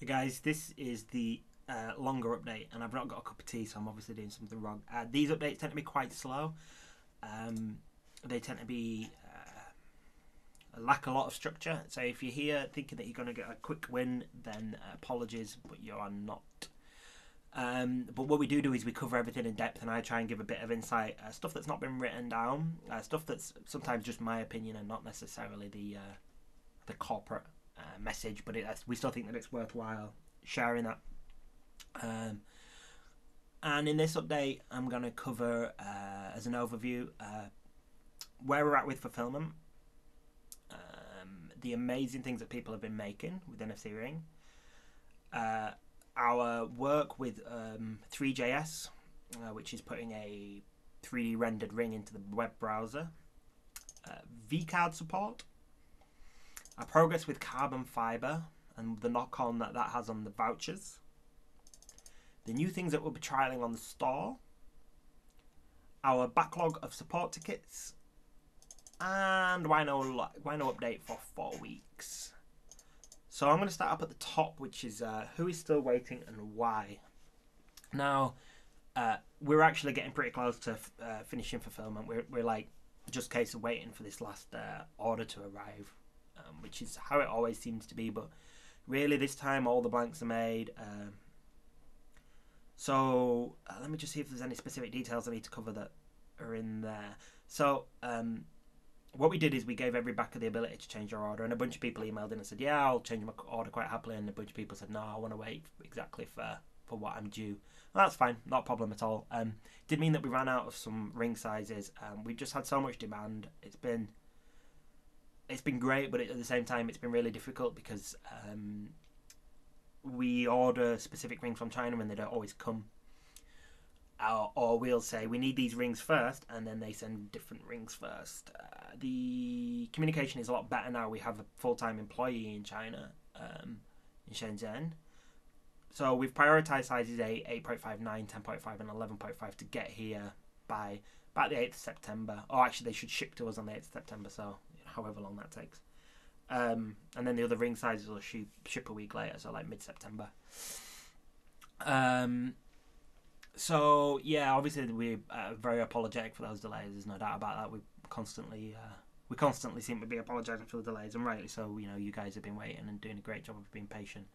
Hey guys, this is the longer update, and I've not got a cup of tea, so I'm obviously doing something wrong. These updates tend to be quite slow. They tend to be lack a lot of structure. So if you're here thinking that you're going to get a quick win, then apologies, but you are not. But what we do is we cover everything in depth, and I try and give a bit of insight, stuff that's not been written down, stuff that's sometimes just my opinion and not necessarily the corporate message, but we still think that it's worthwhile sharing that. And in this update, I'm going to cover, as an overview, where we're at with fulfillment, the amazing things that people have been making with NFC Ring, our work with 3JS, which is putting a 3D rendered ring into the web browser, VCard support, our progress with carbon fibre and the knock-on that has on the vouchers, the new things that we'll be trialling on the store, our backlog of support tickets, and why no update for 4 weeks. So I'm going to start up at the top, which is who is still waiting and why. Now, we're actually getting pretty close to finishing fulfillment. We're like just a case of waiting for this last order to arrive, which is how it always seems to be. But really, this time all the blanks are made. So let me just see if there's any specific details I need to cover that are in there. So what we did is we gave every backer the ability to change their order, and a bunch of people emailed in and said, yeah, I'll change my order quite happily, and a bunch of people said, no, I want to wait exactly for what I'm due. Well, that's fine, not a problem at all. Did mean that we ran out of some ring sizes. We just had so much demand. It's been great, but at the same time it's been really difficult because we order specific rings from China and they don't always come. Or we'll say we need these rings first, and then they send different rings first. The communication is a lot better now. We have a full-time employee in China, in Shenzhen. So we've prioritised sizes 8, 8.5, 9, 10.5 and 11.5 to get here by about the 8th of September. Or actually they should ship to us on the 8th of September, so however long that takes. And then the other ring sizes will ship a week later, so like mid-September. So yeah, obviously we're very apologetic for those delays. There's no doubt about that. We constantly seem to be apologising for the delays, and rightly so. You know, you guys have been waiting and doing a great job of being patient.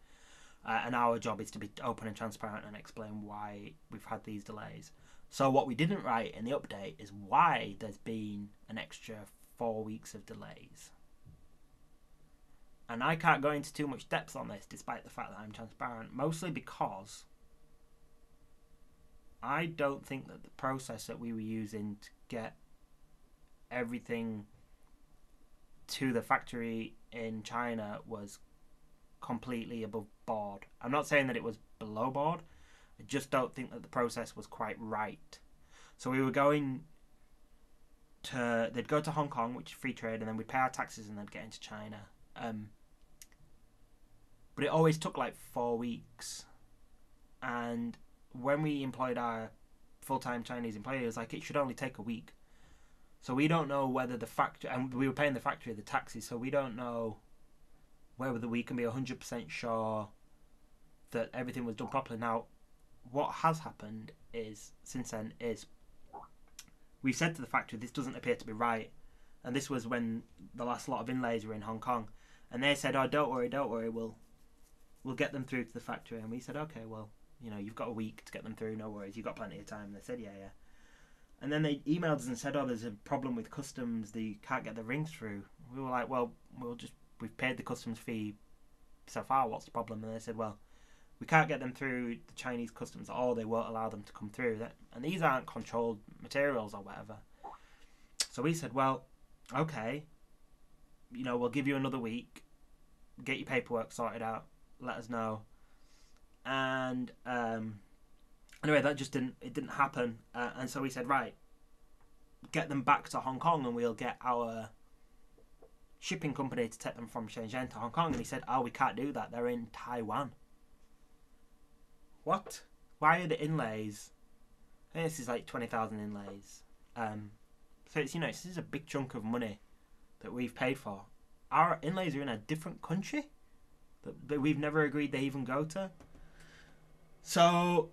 And our job is to be open and transparent and explain why we've had these delays. So what we didn't write in the update is why there's been an extra 4 weeks of delays. And I can't go into too much depth on this, despite the fact that I'm transparent, mostly because I don't think that the process that we were using to get everything to the factory in China was completely above board. I'm not saying that it was below board. I just don't think that the process was quite right. So we were going to... They'd go to Hong Kong, which is free trade, and then we'd pay our taxes and they'd get into China. But it always took like 4 weeks. And when we employed our full-time Chinese employee, it was like, it should only take a week. So we don't know whether the factory... And we were paying the factory the taxes, so we don't know whether we can be 100% sure that everything was done properly. Now, what has happened is, since then, is we've said to the factory, this doesn't appear to be right. And this was when the last lot of inlays were in Hong Kong. And they said, oh, don't worry, we'll get them through to the factory. And we said, okay, well, you know, you've got a week to get them through, no worries, you've got plenty of time. And they said, yeah. And then they emailed us and said, oh, there's a problem with customs, they can't get the rings through. We were like, well, we've paid the customs fee so far, what's the problem? And they said, well, we can't get them through the Chinese customs at all, they won't allow them to come through. And these aren't controlled materials or whatever. So we said, well, okay, you know, we'll give you another week, get your paperwork sorted out, let us know. And anyway, that just didn't happen. And so we said, right, get them back to Hong Kong and we'll get our shipping company to take them from Shenzhen to Hong Kong. And he said, oh, we can't do that, they're in Taiwan. What? Why are the inlays? I think this is like 20,000 inlays. So it's, you know, this is a big chunk of money that we've paid for. Our inlays are in a different country. that we've never agreed they even go to. So,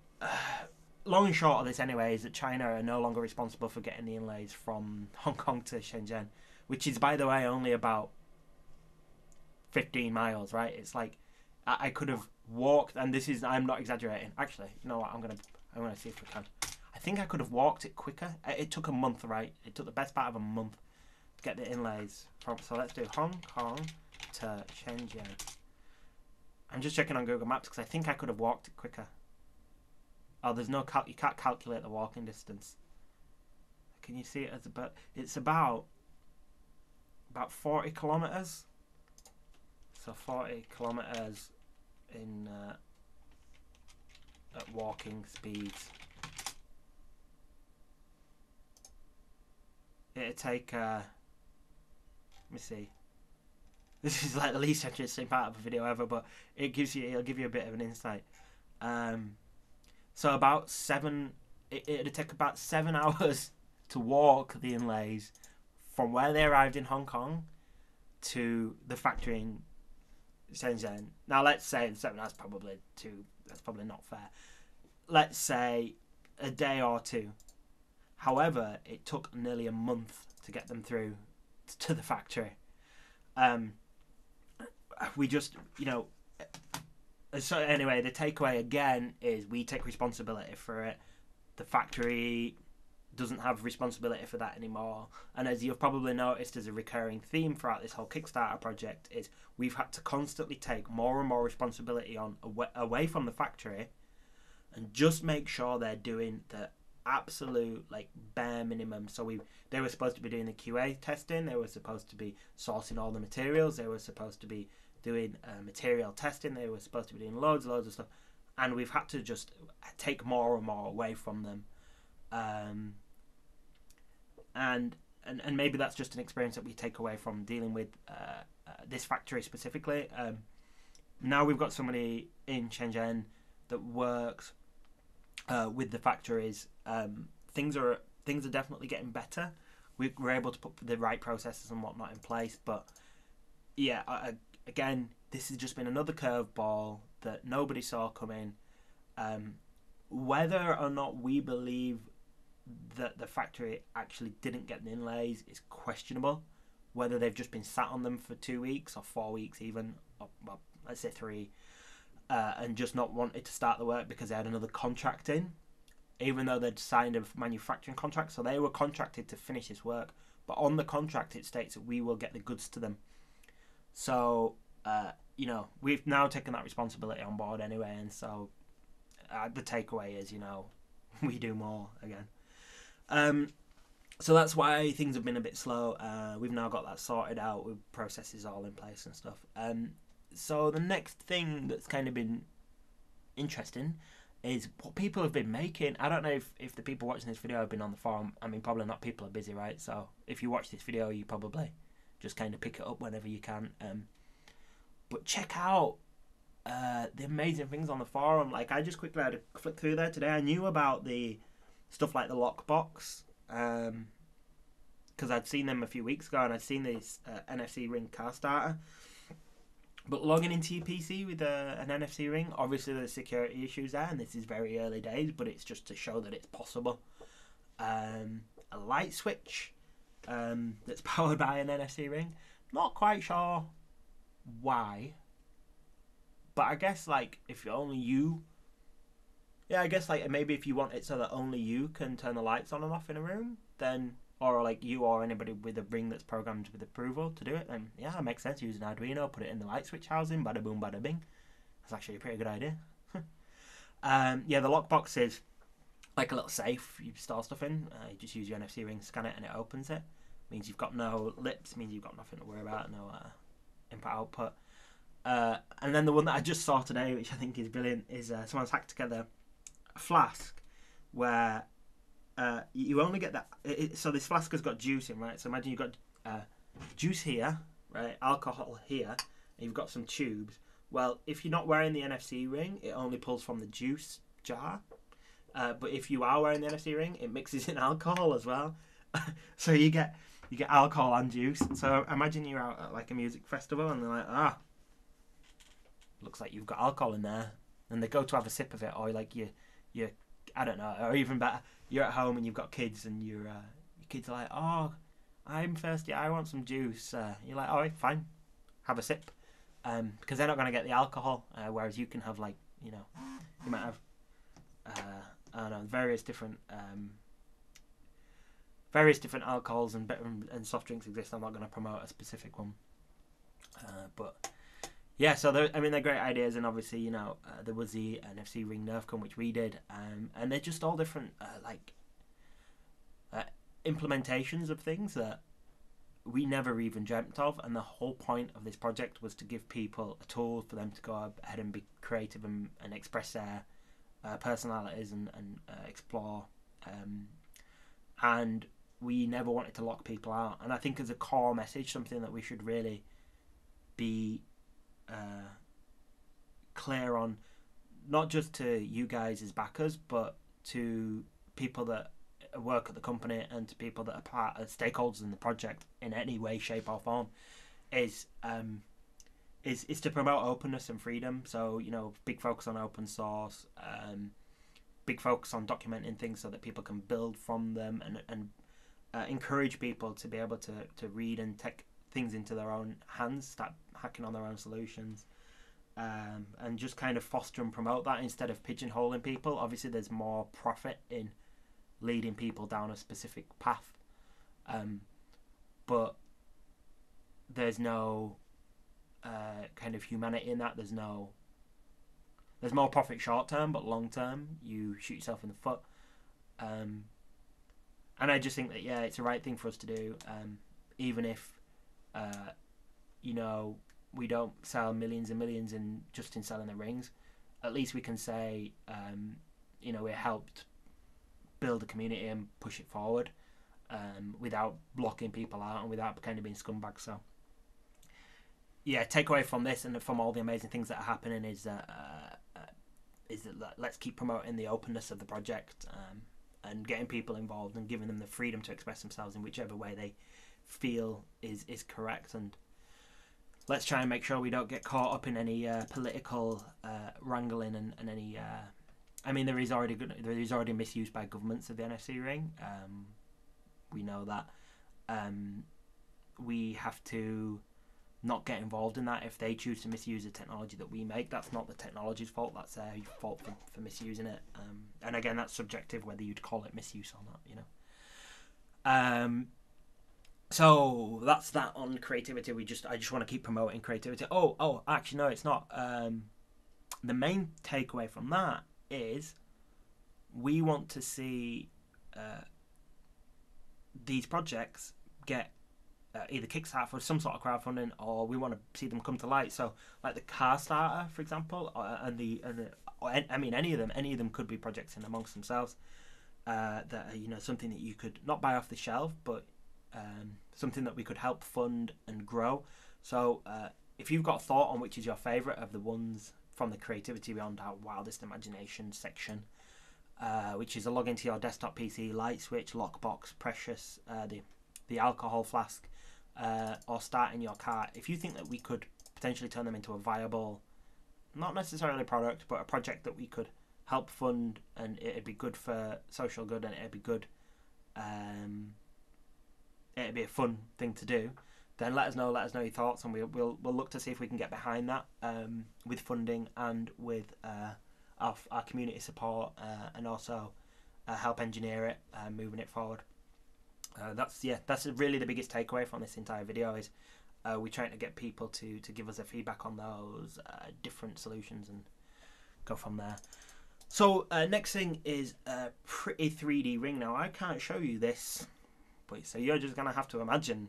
long and short of this anyway is that China are no longer responsible for getting the inlays from Hong Kong to Shenzhen, which is, by the way, only about 15 miles, right? It's like I could have walked, and this is, I'm not exaggerating. Actually, you know what? I'm gonna see if we can. I think I could have walked it quicker. It took a month, right? It took the best part of a month to get the inlays from. So let's do Hong Kong to Shenzhen. I'm just checking on Google Maps because I think I could have walked it quicker. Oh, there's no you can't calculate the walking distance. Can you see it as about? It's about 40 kilometers. So 40 kilometers in at walking speeds. It'd take. Let me see. This is like the least interesting part of the video ever, but it'll give you a bit of an insight. So about it'd take about 7 hours to walk the inlays from where they arrived in Hong Kong to the factory in Shenzhen. Now let's say that's probably not fair. Let's say a day or two. However, it took nearly a month to get them through to the factory. We just, so anyway, the takeaway again is we take responsibility for it. The factory doesn't have responsibility for that anymore. And as you've probably noticed as a recurring theme throughout this whole Kickstarter project is we've had to constantly take more and more responsibility away from the factory and just make sure they're doing the absolute bare minimum. So they were supposed to be doing the QA testing, they were supposed to be sourcing all the materials, they were supposed to be doing material testing, they were supposed to be doing loads of stuff, and we've had to just take more and more away from them. And maybe that's just an experience that we take away from dealing with this factory specifically. Now we've got somebody in Shenzhen that works with the factories. Things are definitely getting better. We're able to put the right processes and whatnot in place, but yeah, again, this has just been another curveball that nobody saw coming. Whether or not we believe that the factory actually didn't get the inlays is questionable. Whether they've just been sat on them for 2 weeks or 4 weeks even, or well, let's say 3, and just not wanted to start the work because they had another contract in, even though they'd signed a manufacturing contract. So they were contracted to finish this work, but on the contract it states that we will get the goods to them. So we've now taken that responsibility on board anyway, and so the takeaway is we do more again. So that's why things have been a bit slow. We've now got that sorted out with processes all in place and stuff. So the next thing that's kind of been interesting is what people have been making. I don't know if the people watching this video have been on the forum. I mean, probably not. People are busy, right? So if you watch this video, you probably just kind of pick it up whenever you can. But check out the amazing things on the forum. Like, I just quickly had to flick through there today. I knew about the stuff like the lockbox because I'd seen them a few weeks ago, and I'd seen this NFC Ring car starter. But logging into your PC with an NFC ring, obviously there's security issues there, and this is very early days, but it's just to show that it's possible. A light switch that's powered by an NFC ring. Not quite sure why, but I guess if only you, I guess maybe if you want it so that only you can turn the lights on and off in a room, then, or you or anybody with a ring that's programmed with approval to do it, then yeah, it makes sense. Use an Arduino, put it in the light switch housing, bada boom, bada bing. That's actually a pretty good idea. The lockbox is like a little safe you store stuff in. You just use your NFC ring, scan it, and it opens it. Means you've got no lips, means you've got nothing to worry about, no input output. And then the one that I just saw today, which I think is brilliant, is someone's hacked together a flask where you only get that. So this flask has got juice in, right? So imagine you've got juice here, right? Alcohol here, and you've got some tubes. Well, if you're not wearing the NFC ring, it only pulls from the juice jar. But if you are wearing the NFC ring, it mixes in alcohol as well. So you get alcohol and juice. So imagine you're out at a music festival and they're like, looks like you've got alcohol in there, and they go to have a sip of it, or like you I don't know, or even better, you're at home and you've got kids, and your kids are like, oh, I'm thirsty, I want some juice. You're like, all right, fine, have a sip, because they're not going to get the alcohol, whereas you can have, like, you know, you might have I don't know, various different alcohols and soft drinks exist. I'm not going to promote a specific one, but yeah, so I mean, they're great ideas, and obviously, you know, there was the NFC Ring Nerf gun, which we did, and they're just all different implementations of things that we never even dreamt of. And the whole point of this project was to give people a tool for them to go ahead and be creative and express their personalities and explore. And we never wanted to lock people out. And I think as a core message, something that we should really be clear on, not just to you guys as backers, but to people that work at the company and to people that are part of stakeholders in the project in any way, shape or form, is to promote openness and freedom. So, you know, big focus on open source, big focus on documenting things so that people can build from them, and encourage people to be able to read and take things into their own hands, start hacking on their own solutions, and just kind of foster and promote that instead of pigeonholing people. Obviously, there's more profit in leading people down a specific path, but there's no kind of humanity in that. There's more profit short term, but long term you shoot yourself in the foot. And I just think that, yeah, it's the right thing for us to do, even if you know, we don't sell millions and millions in selling the rings. At least we can say, you know, we helped build a community and push it forward, without blocking people out and without kind of being scumbags. So yeah, takeaway from this and from all the amazing things that are happening is that let's keep promoting the openness of the project, and getting people involved and giving them the freedom to express themselves in whichever way they feel is correct. And let's try and make sure we don't get caught up in any political wrangling and any. I mean, there is already misuse by governments of the NFC ring. We know that. We have to not get involved in that. If they choose to misuse the technology that we make, that's not the technology's fault. That's their fault for misusing it. And again, that's subjective whether you'd call it misuse or not. You know. So that's that on creativity. I just want to keep promoting creativity. Oh, actually no, it's not. The main takeaway from that is we want to see these projects get either Kickstarter for some sort of crowdfunding, or we want to see them come to light. So, like the car starter, for example, I mean, any of them could be projects in amongst themselves. That are, you know, something that you could not buy off the shelf, but something that we could help fund and grow. So, if you've got a thought on which is your favourite of the ones from the Creativity Beyond Our Wildest Imagination section, which is a login to your desktop PC, light switch, lockbox, Precious, the alcohol flask, or starting your car. If you think that we could potentially turn them into a viable, not necessarily product, but a project that we could help fund, and it'd be good for social good, and it'd be good, it'd be a fun thing to do, then let us know your thoughts, and we'll look to see if we can get behind that, with funding and with our community support, and also help engineer it, moving it forward. That's really the biggest takeaway from this entire video is we're trying to get people to give us a feedback on those different solutions and go from there. So next thing is a pretty 3D ring. Now I can't show you this, but so you're just gonna have to imagine,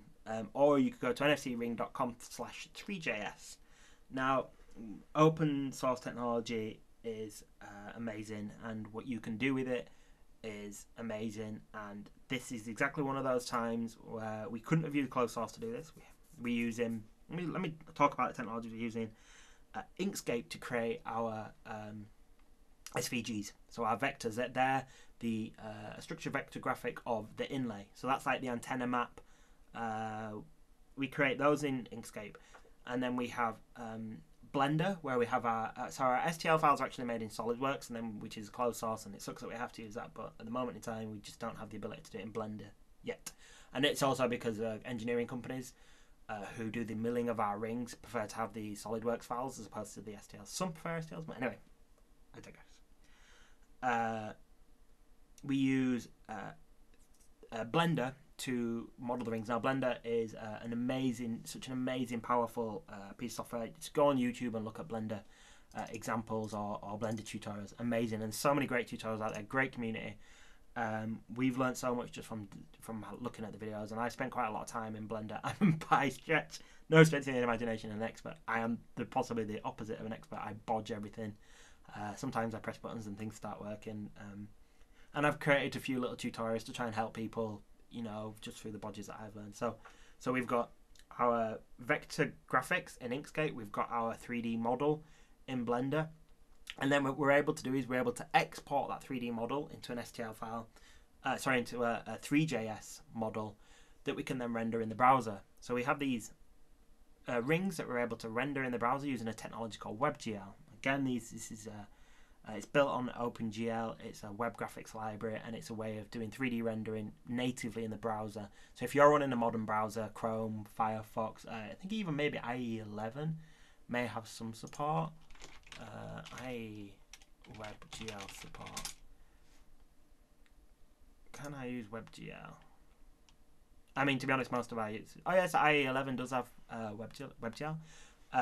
or you could go to nfcring.com/3js. Now, open source technology is amazing, and what you can do with it is amazing, and this is exactly one of those times where we couldn't have used closed source to do this. We're using, let me talk about the technology we're using. Inkscape to create our SVGs, so our vectors. They're the structure vector graphic of the inlay, so that's like the antenna map. We create those in Inkscape, and then we have Blender, where we have our so our STL files are actually made in SolidWorks, and then which is closed source, and it sucks that we have to use that. But at the moment in time, we just don't have the ability to do it in Blender yet. And it's also because engineering companies who do the milling of our rings prefer to have the SolidWorks files as opposed to the STLs. Some prefer STLs, but anyway, I digress. We use Blender to model the rings. Now, Blender is such an amazing, powerful piece of software. Just go on YouTube and look at Blender examples or Blender tutorials. Amazing, and so many great tutorials out there. Great community. We've learned so much just from looking at the videos, and I spent quite a lot of time in Blender. I'm by stretch, no stretch in the imagination, an expert. I am possibly the opposite of an expert. I bodge everything. Sometimes I press buttons and things start working. And I've created a few little tutorials to try and help people, just through the bodges that I've learned. So we've got our vector graphics in Inkscape. We've got our 3D model in Blender. And then what we're able to do is we're able to export that 3D model into an STL file, into a 3JS model that we can then render in the browser. So we have these rings that we're able to render in the browser using a technology called WebGL. Again, it's built on OpenGL. It's a web graphics library, and it's a way of doing 3D rendering natively in the browser. So if you're running a modern browser, Chrome, Firefox, I think even maybe IE 11 may have some support. WebGL support. Can I use WebGL? I mean, to be honest, most of our users... Oh yes, IE 11 does have WebGL.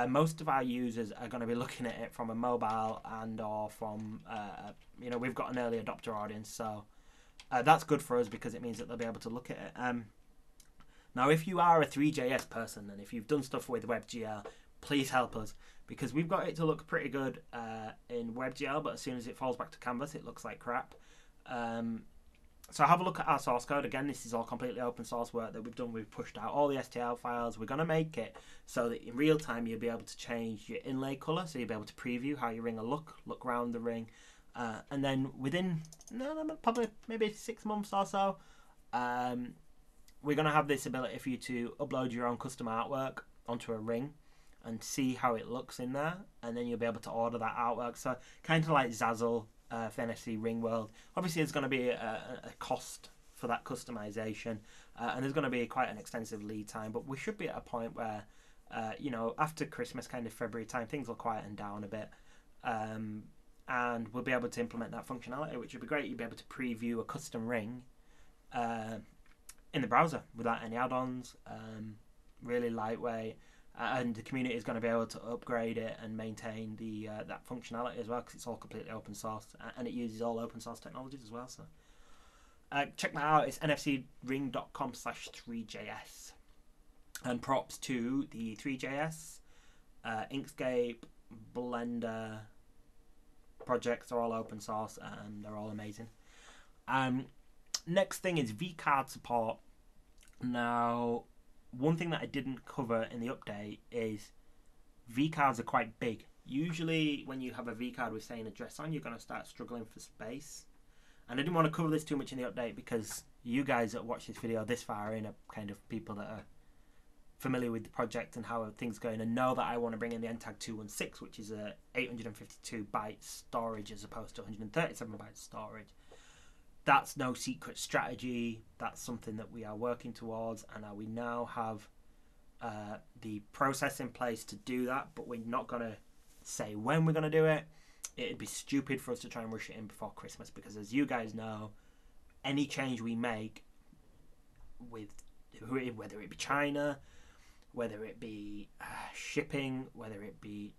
Most of our users are going to be looking at it from a mobile and or from, we've got an early adopter audience, so that's good for us because it means that they'll be able to look at it. Now, if you are a 3JS person and if you've done stuff with WebGL, please help us because we've got it to look pretty good in WebGL, but as soon as it falls back to canvas, it looks like crap. So have a look at our source code. Again, this is all completely open source work that we've done. We've pushed out all the STL files. We're going to make it so that in real time you'll be able to change your inlay color, so you'll be able to preview how your ring will look around the ring. And then within probably maybe 6 months or so, we're going to have this ability for you to upload your own custom artwork onto a ring and see how it looks in there, and then you'll be able to order that artwork. So kind of like Zazzle for NFC Ring World. Obviously, there's going to be a cost for that customization, and there's going to be quite an extensive lead time. But we should be at a point where, after Christmas, kind of February time, things will quieten down a bit, and we'll be able to implement that functionality, which would be great. You'll be able to preview a custom ring in the browser without any add-ons. Really lightweight. And the community is going to be able to upgrade it and maintain the that functionality as well, because it's all completely open source and it uses all open source technologies as well. So check that out. It's nfcring.com/3js. And props to the 3JS, Inkscape, Blender projects are all open source and they're all amazing. Next thing is VCard support. Now, one thing that I didn't cover in the update is VCards are quite big. Usually when you have a VCard with, say, an address on, you're going to start struggling for space. And I didn't want to cover this too much in the update because you guys that watch this video this far in are kind of people that are familiar with the project and how things are going and know that I want to bring in the NTAG 216, which is a 852 byte storage as opposed to 137 byte storage. That's no secret strategy. That's something that we are working towards, and we now have the process in place to do that, but we're not going to say when we're going to do it. It'd be stupid for us to try and rush it in before Christmas, because as you guys know, any change we make with whether it be China, whether it be shipping, whether it be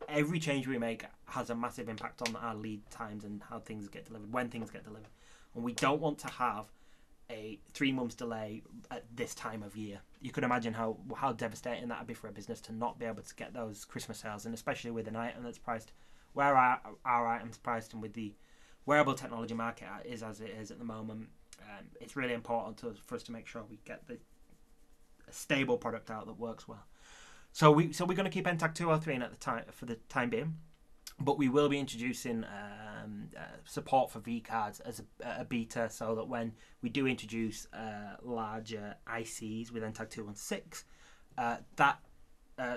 every change we make has a massive impact on our lead times and how things get delivered, when things get delivered. And we don't want to have a 3 months delay at this time of year. You could imagine how devastating that would be for a business to not be able to get those Christmas sales, and especially with an item that's priced where our item's priced and with the wearable technology market is as it is at the moment. It's really important for us to make sure we get a stable product out that works well. So we're going to keep NTAG 203 at the time for the time being. But we will be introducing support for VCards as a beta, so that when we do introduce larger ICs with NTAG 216, that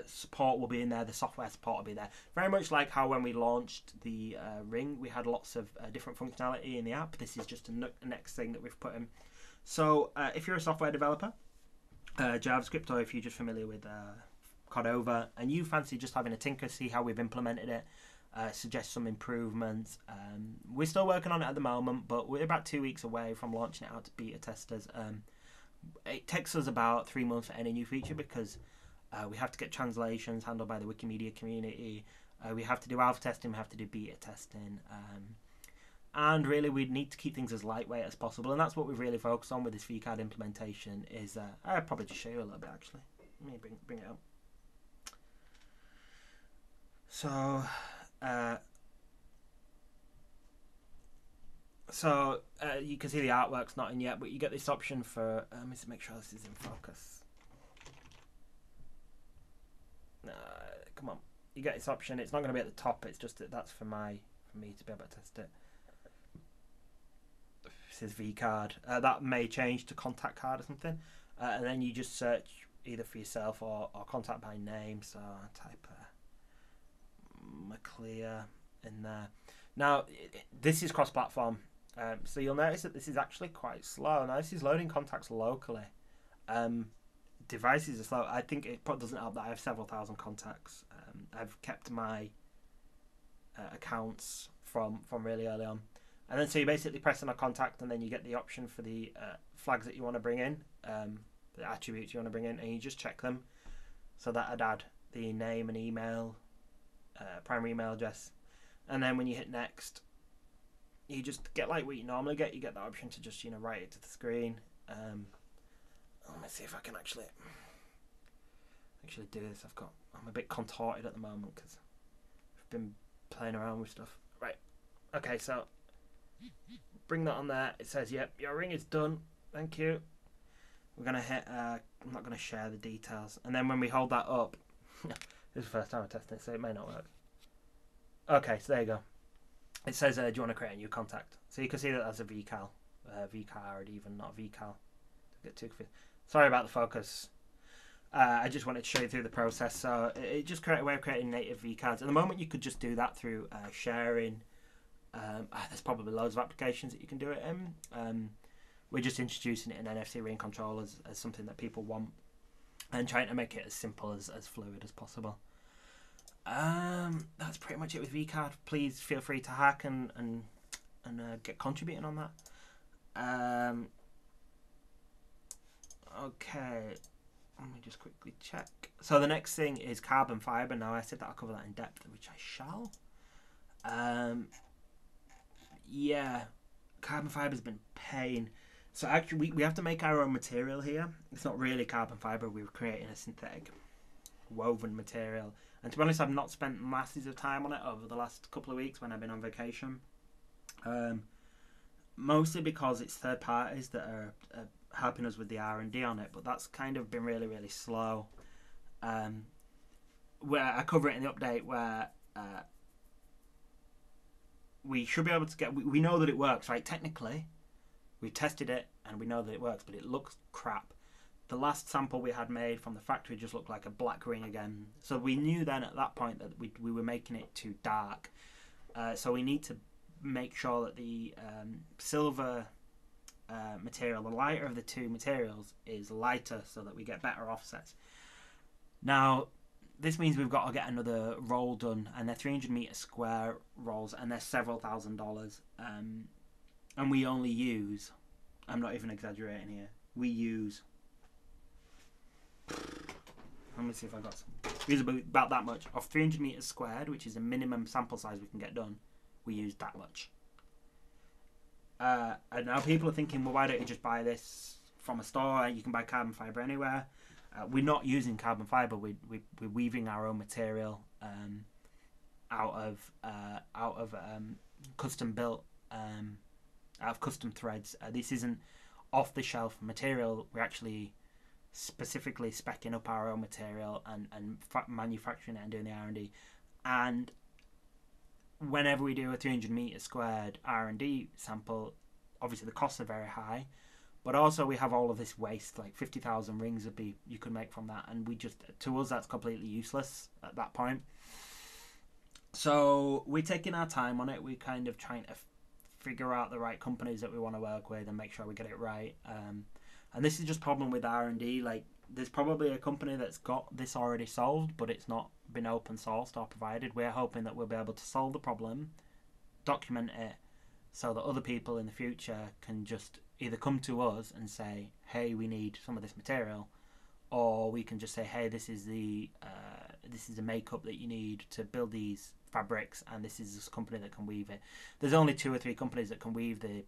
support will be in there, the software support will be there. Very much like how when we launched the Ring, we had lots of different functionality in the app. This is just a next thing that we've put in. So if you're a software developer, JavaScript, or if you're just familiar with Cordova, and you fancy just having a tinker, see how we've implemented it, suggest some improvements. We're still working on it at the moment, but we're about 2 weeks away from launching it out to beta testers. It takes us about 3 months for any new feature because we have to get translations handled by the Wikimedia community. We have to do alpha testing, we have to do beta testing. And really, we need to keep things as lightweight as possible, and that's what we've really focused on with this VCard implementation. I'll probably just show you a little bit actually. Let me bring it up. So you can see the artwork's not in yet, but you get this option for. Let me just make sure this is in focus. Come on, you get this option. It's not going to be at the top. It's just that's for me to be able to test it. This is VCard. That may change to contact card or something, and then you just search either for yourself or contact by name. So I type McClear in there. Now this is cross-platform, so you'll notice that this is actually quite slow. Now this is loading contacts locally. Devices are slow. I think it doesn't help that I have several thousand contacts. I've kept my accounts from really early on. And then so you basically press on a contact, and then you get the option for the flags that you want to bring in, the attributes you want to bring in, and you just check them. So that would add the name and email, primary email address. And then when you hit next, you just get like what you normally get. You get the option to just, write it to the screen. Let me see if I can actually do this. I'm a bit contorted at the moment because I've been playing around with stuff. Right. Okay, so bring that on there. It says, yep, your ring is done. Thank you. We're going to hit, I'm not going to share the details. And then when we hold that up, this is the first time I'm testing it, so it may not work. Okay, so there you go. It says, do you want to create a new contact? So you can see that that's a VCal. VCard even, not VCal. Don't get too confused. Sorry about the focus. I just wanted to show you through the process. So it just created a way of creating native VCards. At the moment, you could just do that through sharing. There's probably loads of applications that you can do it in. We're just introducing it in NFC Ring controllers as something that people want and trying to make it as simple as fluid as possible. That's pretty much it with VCard. Please feel free to hack and get contributing on that. Okay, let me just quickly check. So the next thing is carbon fiber. Now I said that I'll cover that in depth, which I shall. Yeah, carbon fiber's been pain. So actually, we have to make our own material here. It's not really carbon fiber. We're creating a synthetic woven material. And to be honest, I've not spent masses of time on it over the last couple of weeks when I've been on vacation. Mostly because it's third parties that are helping us with the R&D on it, but that's kind of been really, really slow. Where I cover it in the update where we should be able to get... We know that it works, right? Technically, we tested it and we know that it works, but it looks crap. The last sample we had made from the factory just looked like a black ring again. So we knew then at that point that we were making it too dark. So we need to make sure that the silver material, the lighter of the two materials, is lighter so that we get better offsets. Now, this means we've got to get another roll done, and they're 300 meter square rolls, and they're several $1,000s. And we only use, I'm not even exaggerating here, we use, let me see if I got some, we use about that much. Of 300 meters squared, which is a minimum sample size we can get done, we use that much. And now people are thinking, well, why don't you just buy this from a store? You can buy carbon fiber anywhere. We're not using carbon fiber. We're weaving our own material out of custom built, out of custom threads. This isn't off the shelf material. We're actually specifically speccing up our own material and manufacturing it and doing the R&D. And whenever we do a 300 meter squared R&D sample, obviously the costs are very high, But also we have all of this waste, like 50,000 rings would be you could make from that, and we just, to us that's completely useless at that point. So we're taking our time on it. We're kind of trying to figure out the right companies that we want to work with and make sure we get it right. And this is just problem with R&D. Like, there's probably a company that's got this already solved, but it's not been open sourced or provided. We're hoping that we'll be able to solve the problem, document it, so that other people in the future can just either come to us and say, hey, we need some of this material, or we can just say, hey, this is the makeup that you need to build these fabrics, and this is this company that can weave it. There's only 2 or 3 companies that can weave the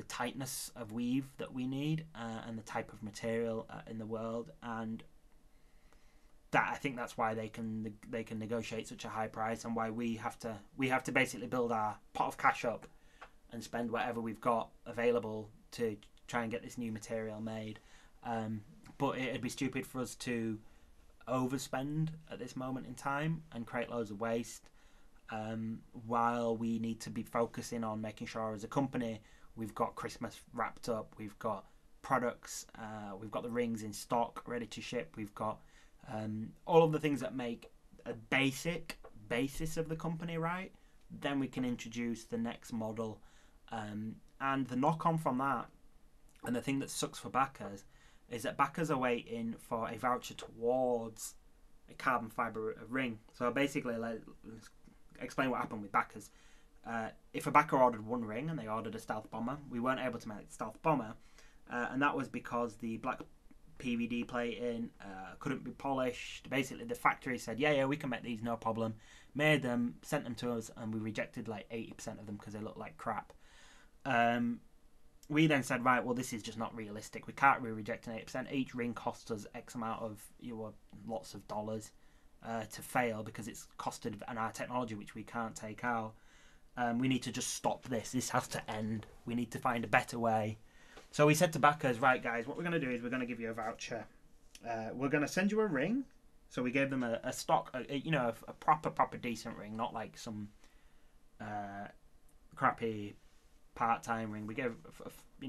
tightness of weave that we need, and the type of material in the world, and that, I think that's why they can negotiate such a high price, and why we have to basically build our pot of cash up and spend whatever we've got available to try and get this new material made. But it'd be stupid for us to overspend at this moment in time and create loads of waste, while we need to be focusing on making sure as a company we've got Christmas wrapped up, we've got products, we've got the rings in stock ready to ship, we've got all of the things that make a basis of the company right. Then we can introduce the next model, and the knock-on from that, and the thing that sucks for backers, is that backers are waiting for a voucher towards a carbon fibre ring. So basically, let's explain what happened with backers. If a backer ordered 1 ring and they ordered a stealth bomber, we weren't able to make the stealth bomber, and that was because the black PVD plating couldn't be polished. Basically, the factory said, yeah, we can make these, no problem. Made them, sent them to us, and we rejected like 80% of them because they looked like crap. We then said, right, well, this is just not realistic. We can't be rejecting 80%. Each ring costs us X amount of lots of dollars to fail, because it's costed an our technology which we can't take out. We need to just stop this. This has to end. We need to find a better way. So we said to backers, right, guys, what we're going to do is we're going to give you a voucher. We're going to send you a ring. So we gave them a stock, a proper decent ring, not like some crappy part-time ring. We gave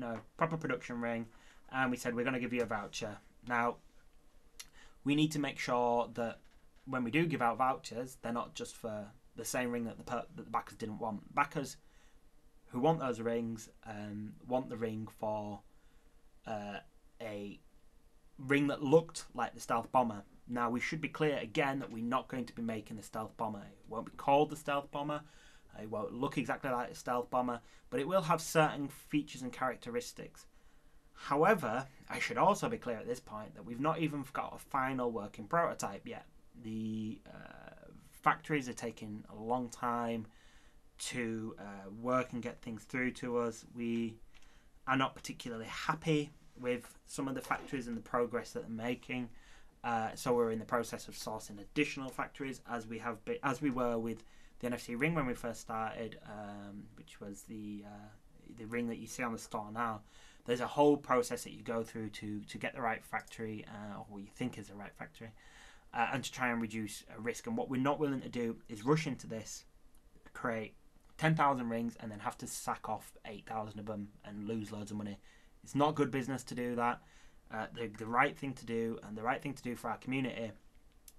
a proper production ring, and we said we're going to give you a voucher. Now, we need to make sure that when we do give out vouchers, they're not just for the same ring that the backers didn't want. Backers who want those rings want the ring for a ring that looked like the stealth bomber. Now, we should be clear again that we're not going to be making the stealth bomber. It won't be called the stealth bomber. It won't look exactly like a stealth bomber, but it will have certain features and characteristics. However, I should also be clear at this point that we've not even got a final working prototype yet. The factories are taking a long time to work and get things through to us. We are not particularly happy with some of the factories and the progress that they're making. So we're in the process of sourcing additional factories, as we were with the NFC Ring when we first started, which was the ring that you see on the store now. There's a whole process that you go through to get the right factory, or what you think is the right factory, and to try and reduce risk. And what we're not willing to do is rush into this, create 10,000 rings, and then have to sack off 8,000 of them and lose loads of money. It's not good business to do that. The right thing to do, and the right thing to do for our community,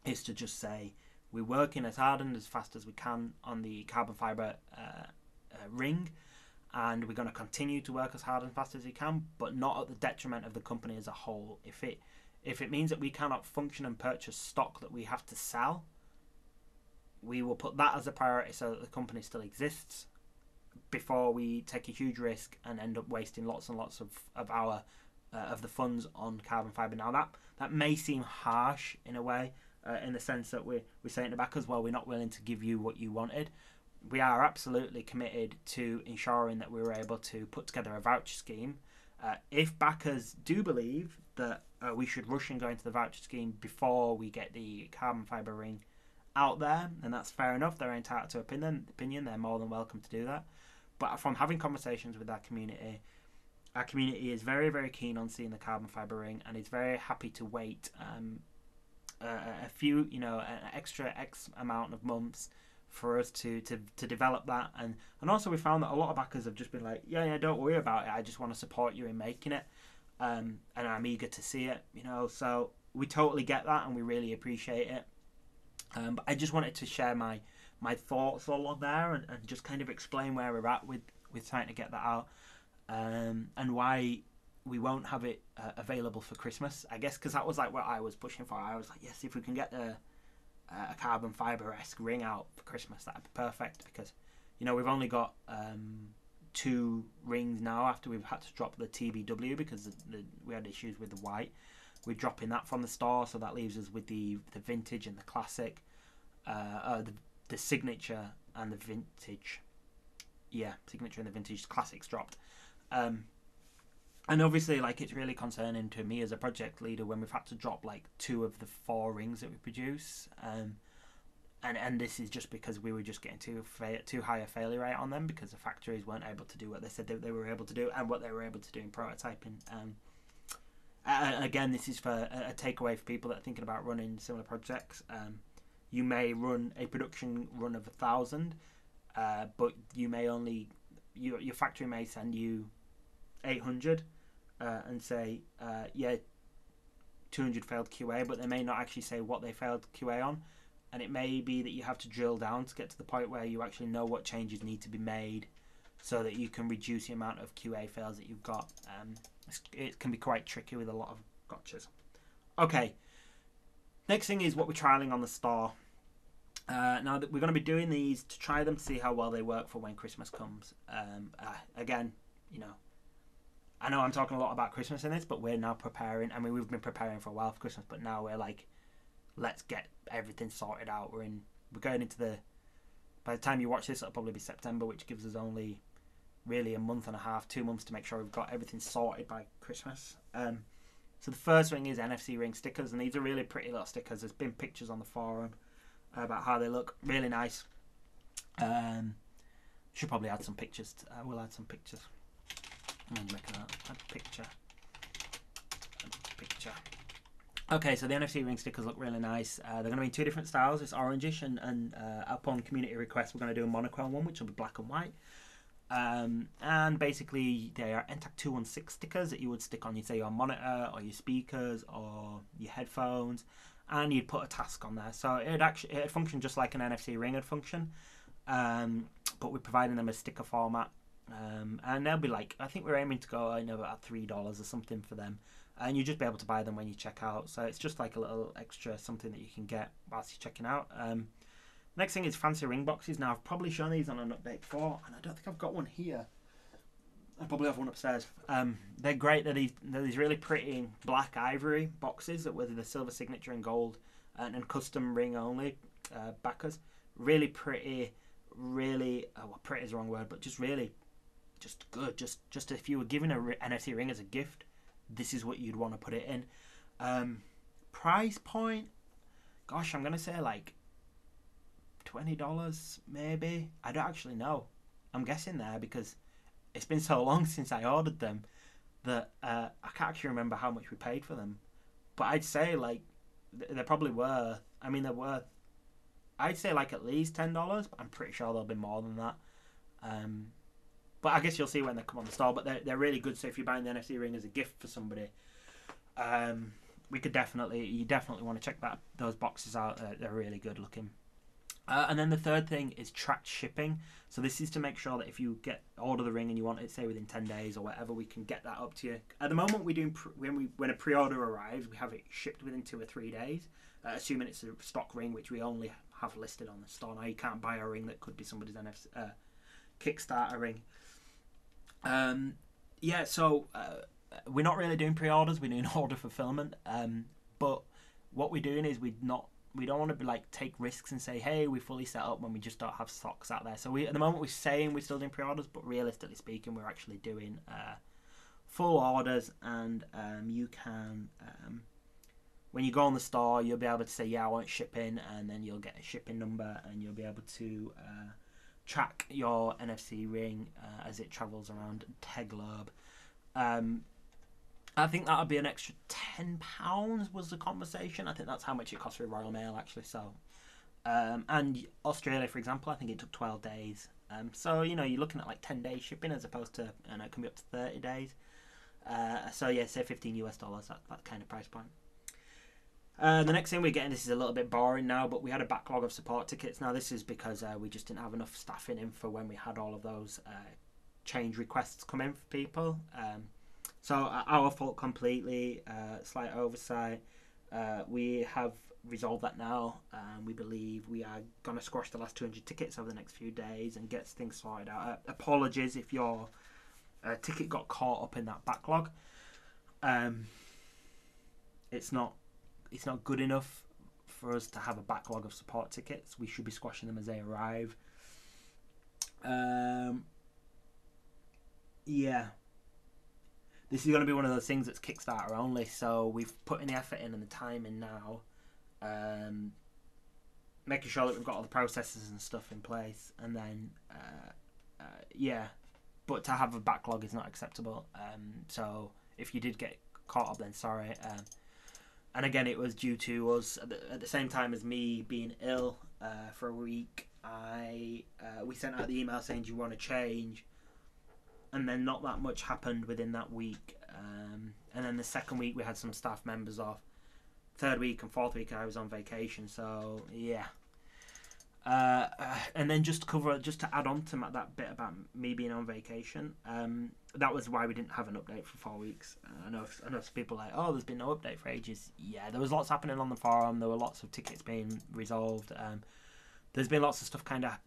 is to just say, we're working as hard and as fast as we can on the carbon fibre ring, and we're going to continue to work as hard and fast as we can, but not at the detriment of the company as a whole. If it means that we cannot function and purchase stock that we have to sell, we will put that as a priority so that the company still exists, before we take a huge risk and end up wasting lots and lots of the funds on carbon fibre. Now, that may seem harsh in a way, in the sense that we're saying to backers, well, we're not willing to give you what you wanted. We are absolutely committed to ensuring that we were able to put together a voucher scheme. If backers do believe that we should rush and go into the voucher scheme before we get the carbon fibre ring out there, and that's fair enough. They're entitled to opinion. They're more than welcome to do that. But from having conversations with our community is very, very keen on seeing the carbon fibre ring, and is very happy to wait a few, an extra X amount of months for us to develop that. And also we found that a lot of backers have just been like, yeah, don't worry about it, I just want to support you in making it, and I'm eager to see it, you know. So we totally get that and we really appreciate it. But I just wanted to share my thoughts all on there, and just kind of explain where we're at with trying to get that out, and why we won't have it available for Christmas, I guess, because that was like what I was pushing for. I was like, yes, if we can get a carbon fibre-esque ring out for Christmas, that'd be perfect, because, you know, we've only got 2 rings now after we've had to drop the TBW because we had issues with the white. We're dropping that from the store, so that leaves us with the vintage and the classic, the signature and the vintage. Yeah, signature and the vintage. Classics dropped. And obviously, like, it's really concerning to me as a project leader when we've had to drop like 2 of the 4 rings that we produce, and this is just because we were just getting too high a failure rate on them, because the factories weren't able to do what they said they were able to do and what they were able to do in prototyping. Again, this is for a takeaway for people that are thinking about running similar projects. You may run a production run of 1,000, but you may only your factory may send you 800 and say, 200 failed QA, but they may not actually say what they failed QA on, and it may be that you have to drill down to get to the point where you actually know what changes need to be made so that you can reduce the amount of QA fails that you've got. It can be quite tricky with a lot of gotchas. Okay, next thing is what we're trialing on the store. Now that we're going to be doing these to try them to see how well they work for when Christmas comes. Again, you know, I know I'm talking a lot about Christmas in this, but we're now preparing. I mean, we've been preparing for a while for Christmas, but now we're like, let's get everything sorted out. We're going into by the time you watch this, it'll probably be September, which gives us only really a month and a half, 2 months to make sure we've got everything sorted by Christmas. So the first thing is NFC Ring Stickers, and these are really pretty little stickers. There's been pictures on the forum about how they look. Really nice. Should probably add some pictures. We'll add some pictures. Add picture. Okay, so the NFC ring stickers look really nice. They're going to be in 2 different styles. It's orangish, and upon community request, we're going to do a monochrome one, which will be black and white. And basically, they are NTAC 216 stickers that you would stick on, say, your monitor or your speakers or your headphones, and you'd put a task on there. So it'd function just like an NFC ring would function, but we're providing them a sticker format. And they'll be like, I think we're aiming to go about $3 or something for them, and you just be able to buy them when you check out. So it's just like a little extra something that you can get whilst you're checking out. Next thing is fancy ring boxes. Now, I've probably shown these on an update before, and I don't think I've got one here. I probably have one upstairs. They're great. They're these really pretty black ivory boxes that with the silver signature and gold and custom ring only backers. Really pretty. Really, pretty is the wrong word, but just really, just good. Just if you were giving an NFC ring as a gift, this is what you'd want to put it in. Price point, gosh, I'm gonna say like $20 maybe. I don't actually know. I'm guessing there because it's been so long since I ordered them that I can't actually remember how much we paid for them. But I'd say like they're probably worth. I mean, they're worth. I'd say like at least $10, but I'm pretty sure they'll be more than that. But I guess you'll see when they come on the store. But they're really good. So if you're buying the NFC ring as a gift for somebody, you definitely want to check those boxes out. They're really good looking. And then the third thing is tracked shipping. So this is to make sure that if you order the ring and you want it, say within 10 days or whatever, we can get that up to you. At the moment, when a pre-order arrives, we have it shipped within 2 or 3 days, assuming it's a stock ring, which we only have listed on the store. Now you can't buy a ring that could be somebody's Kickstarter ring. So we're not really doing pre-orders. We're doing order fulfillment. But what we're doing is we don't want to be like take risks and say, hey, we fully set up when we just don't have stocks out there. So at the moment we're saying we're still doing pre-orders, but realistically speaking, we're actually doing full orders. And you can, when you go on the store, you'll be able to say, yeah, I want shipping, and then you'll get a shipping number, and you'll be able to track your NFC ring as it travels around Teglobe. I think that would be an extra £10 was the conversation. I think that's how much it costs for Royal Mail, actually. So And Australia, for example, I think it took 12 days. So you're looking at like 10 days shipping as opposed to, it can be up to 30 days. So yeah, say $15 that kind of price point. The next thing we're getting, this is a little bit boring now, but we had a backlog of support tickets. Now this is because we just didn't have enough staffing in for when we had all of those change requests come in for people. So our fault completely, slight oversight. We have resolved that now. We believe we are going to squash the last 200 tickets over the next few days and get things sorted out. Apologies if your ticket got caught up in that backlog. It's not good enough for us to have a backlog of support tickets. We should be squashing them as they arrive. Yeah. This is going to be one of those things that's Kickstarter only, so we've put in the effort in and the time in now, making sure that we've got all the processes and stuff in place, and then, yeah, but to have a backlog is not acceptable, so if you did get caught up, then sorry. And again, it was due to us, at the same time as me being ill for a week, we sent out the email saying, do you want to change? And then not that much happened within that week. And then the second week we had some staff members off. Third week and fourth week I was on vacation. So yeah. And then just to add on to that bit about me being on vacation. That was why we didn't have an update for 4 weeks. I know some people are like, oh, there's been no update for ages. Yeah, there was lots happening on the forum. There were lots of tickets being resolved. There's been lots of stuff, kind of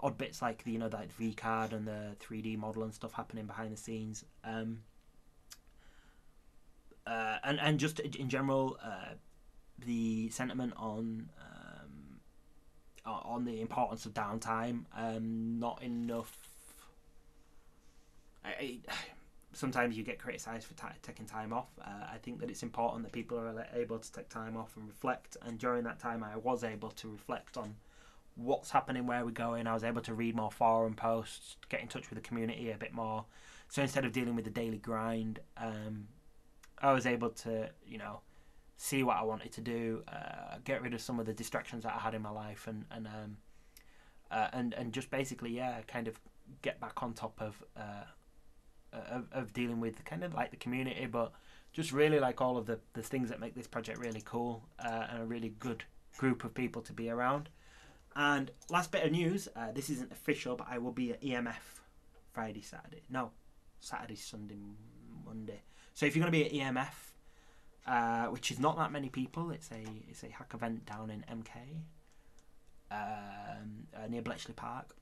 odd bits like the that VCard and the 3D model and stuff happening behind the scenes, and just in general, the sentiment on the importance of downtime. Not enough. Sometimes you get criticised for taking time off. I think that it's important that people are able to take time off and reflect. And during that time, I was able to reflect on what's happening, where we're going. I was able to read more forum posts, get in touch with the community a bit more. So instead of dealing with the daily grind, I was able to, see what I wanted to do, get rid of some of the distractions that I had in my life, and just basically, kind of get back on top of dealing with kind of like the community, but just really like all of the things that make this project really cool, and a really good group of people to be around. And last bit of news, this isn't official, but I will be at EMF Saturday, Sunday, Monday. So if you're going to be at EMF, which is not that many people, it's a hack event down in MK, near Bletchley Park.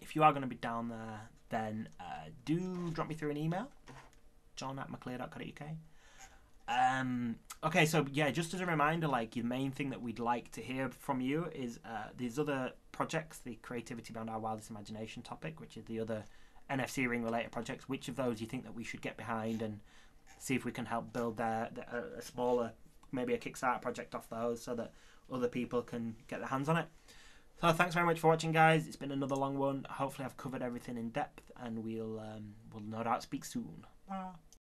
If you are going to be down there, then do drop me through an email, john@maclear.co.uk. Okay, so yeah, just as a reminder, like the main thing that we'd like to hear from you is these other projects, the Creativity Beyond Our Wildest Imagination topic, which is the other NFC Ring related projects. Which of those you think that we should get behind and see if we can help build a smaller, maybe a Kickstarter project off those, so that other people can get their hands on it. So thanks very much for watching, guys. It's been another long one. Hopefully I've covered everything in depth, and we'll no doubt speak soon. Bye.